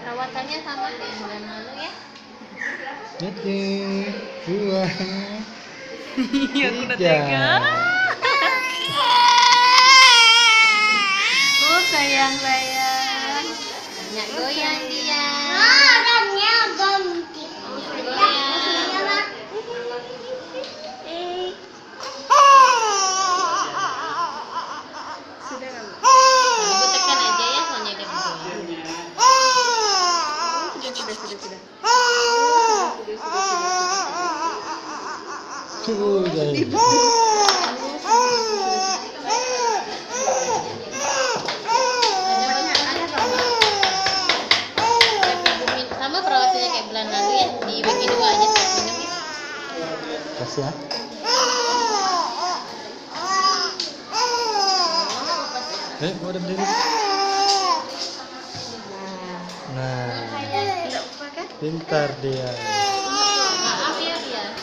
Perawatannya sama kayak bulan lalu ya. Satu, dua, Aku udah tiga. tega. Oh sayang. Banyak goyang dia. Ibu tekan aja ya, soalnya dia bergoyang. Sudah. Sudah. Sama perawatannya kayak bulan lalu ya, dibagi 2 aja tiap minum ya. Kasih ya. Mau berdiri. Nah, pintar dia.